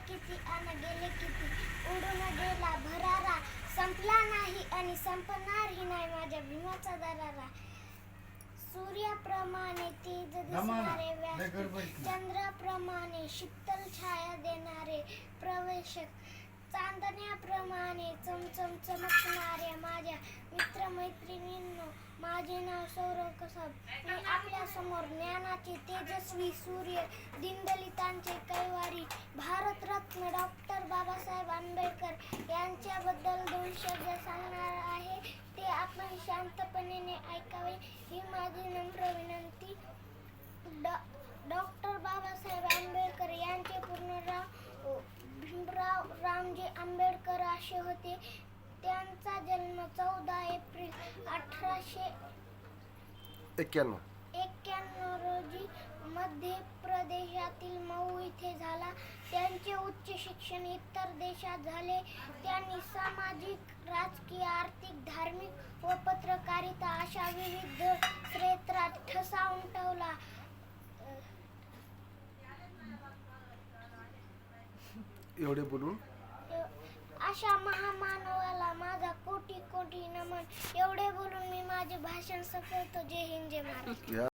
किती आणि गेले किती, उडून गेला भरारा, संपला नाही आणि संपणारही नाही माझ्या भीमाचा दरारा. सूर्याप्रमाणे तेज दिसणारे व्यासपीठ, चंद्राप्रमाणे शीतल छाया देणारे प्रवेशक, चांदण्याप्रमाणे चमचम चमकणारे माझ्या मित्रमैत्रिणींनो, माझे नाव सौरव कसब. मी आपल्या समोर ज्ञानाचे तेजस्वी सूर्य, दीनदलितांचे कैवारी, भारतरत्न डॉक्टर बाबासाहेब आंबेडकर यांच्याबद्दल 2 शब्द सांगणार आहे. ते आपण शांतपणे ऐकावे ही माझी नम्र विनंती. डॉक्टर बाबासाहेब आंबेडकर यांचे पूर्ण नाव भीमराव रामजी आंबेडकर असे होते. त्यांचा जन्म 14 एप्रिल 1891 रोजी मध्य प्रदेशातील मऊ येथे झाला. त्यांचे उच्च शिक्षण इतर देशात झाले. त्यांनी सामाजिक, राजकीय, आर्थिक, धार्मिक व पत्रकारिता अशा विविध क्षेत्रात ठसा उमटवला. एवढे बोलून अशा महामानवाला माझा कोटी कोटी नमन. एवढे बोलून मी माझे भाषण संपवतो. जय हिंद, जय महाराष्ट्र.